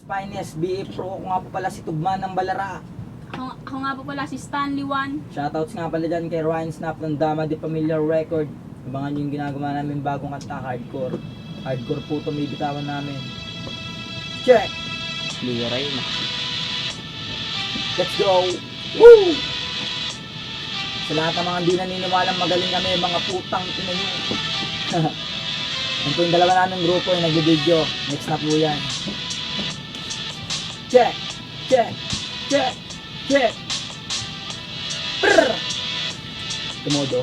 Finest, BA Pro. Ako nga po pala si Tugman ng Balara. Ako nga po pala si Stanley One. Shoutouts nga pala dyan kay Ryan Snap ng Dama de Familiar Record. Abangan nyo yung ginagawa namin bagong kanta, hardcore. Hardcore po ito, may bitawan namin. Check! Liray na. Let's go! Woo! Sa lahat ng mga hindi naniniwalang magaling kami, mga putang ina nyo. Yan po yung dalawa naming grupo yung nag-video. Next na po yan. Check! Check! Check! Check! Prrr! Tumodo.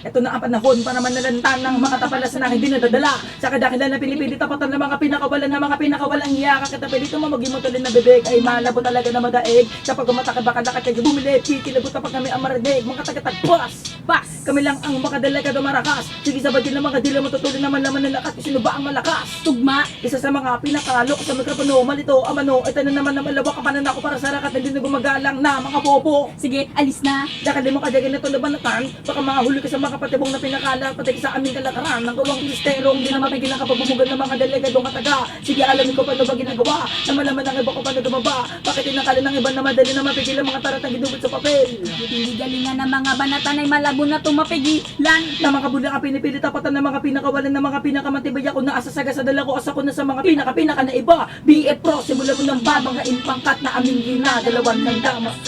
Ito na ang panahon para manalantang ng mga tapalas na hindi nadadala sa kadakilan na pinipili tapatan ng mga pinakawalang hiya. Kakatapilito mo maging mo tuloy na bibig ay malabo talaga na madaig. Kapag umatakad baka lakad kayo bumili, kikilabot kapag kami ang marinig. Mga tagatagpas, bas! Kami lang ang makadalaga dumarakas. Sige sa badil ng mga dila matutuloy naman naman ng lakas. Sino ba ang malakas? Tugma. Isa sa mga pinakalok sa mikropono, malito, amano. Ito na naman na malawak ang pananako para sa rakat na hindi na gumagalang na mga bobo. Sige, alis na. Dahil di mo kadyagan na tulabanatan, baka mahuli ka sa mga kapatibong na pinakala, patay sa aming kalakaran ng gawang kristerong, hindi na mapigilan ka pabumugan ng mga delegadong kataga. Sige, alamin ko paano ba ginagawa, na malaman ng iba ko paano dumaba. Bakit inakala ng iba na madali na mapigilan mga taratang ginubit sa papel? Hindi galingan ng mga banatan ay malabo na tumapigilan. Na mga bulang ang pinipili tapatan ng mga pinakawalan ng mga pinakamatibay ako na asasaga sa dala ko asa ko na sa mga pinaka na iba. BF Pro, simula mo ng babanggain pangkat na aming ginagalawan ng damas.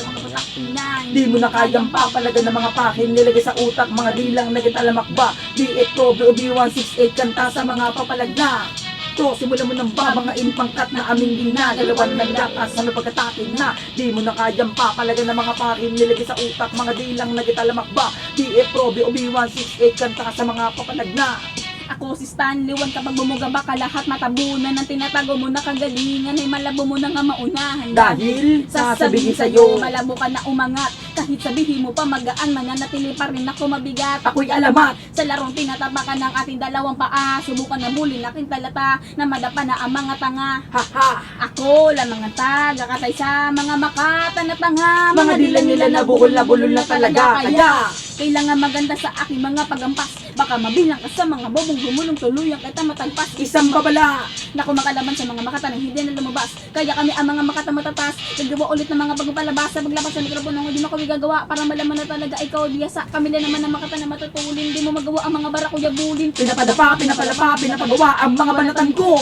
Di mo na kayang papalaga ng mga pahin nilagay sa utak, mga dilang nagitalamak ba? BF Pro, BOB168 kanta sa mga papalag na to, simula mo ng babangain pangkat na aming ginagalawan ng lakas sa napagkatakin na di mo na kayang papalaga ng mga pahin nilagay sa utak, mga dilang nagitalamak ba? BF Pro, BOB168 kanta sa mga papalag na. Ako si Stanley One, kapag bumuga baka lahat matabunan ng tinatago mo na kagalingan ay malabo mo na nga maunahan. Dahil sasabihin sa'yo, malabo ka na umangat. Kahit sabihin mo pa magaan, mananatili pa rin ako mabigat. ako'y alamat. Sa larong tinatapakan ng ating dalawang paa, subukan na muli aking talata na madapa na ang mga tanga. Haha, Ako lang mga taga-katay sa mga makatan na tanga. mga dila nila na bulol na talaga. Kaya Kailangan maganda sa aking mga pagampas. Baka mabilang ka sa mga bobong gumulong tuluyang kita matagpas. isang babala. Naku makalaman sa mga makata na hindi na lumabas. Kaya kami ang mga makata matatas. Nagawa ulit ng mga bagong palabas. Sa paglabas sa mikropono hindi mo kami gagawa. Para malaman na talaga ikaw biyasa. Kami na naman ang makata na matutulin. Hindi mo magawa ang mga bara kuya bulin. Pinapadapa, pinapalapa, pinapagawa ang mga banatan ko.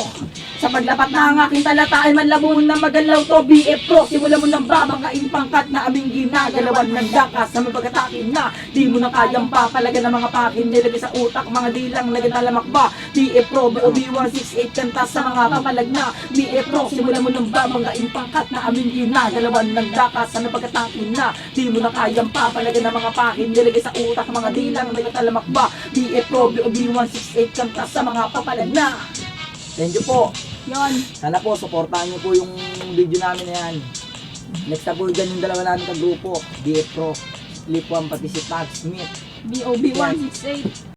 Sa paglapat na ang aking talata ay malabo na magalaw to. BF Pro, simula mo ng babangkain pangkat na aming ginagalawan ng dakas na mapagkatakin na di mo na kayang papalaga ng mga pakin nilagay sa utak, mga dilang nagtalamak ba? BF Pro, BOB168 kanta sa mga papalag na. BF Pro, simula mo ng babangkain pangkat na aming ginagalawan ng dakas na mapagkatakin na di mo na kayang papalaga ng mga pakin nilagay sa utak, mga dilang nagtalamak ba? BF Pro, BOB168 kanta sa mga papalag na. Thank you po. Yon. Sana po, supportahan niyo po yung video namin na yan. Next na po dyan yung dalawa namin kagrupo. BF Pro, Flip 1, pati si Tag Smith. BOB168.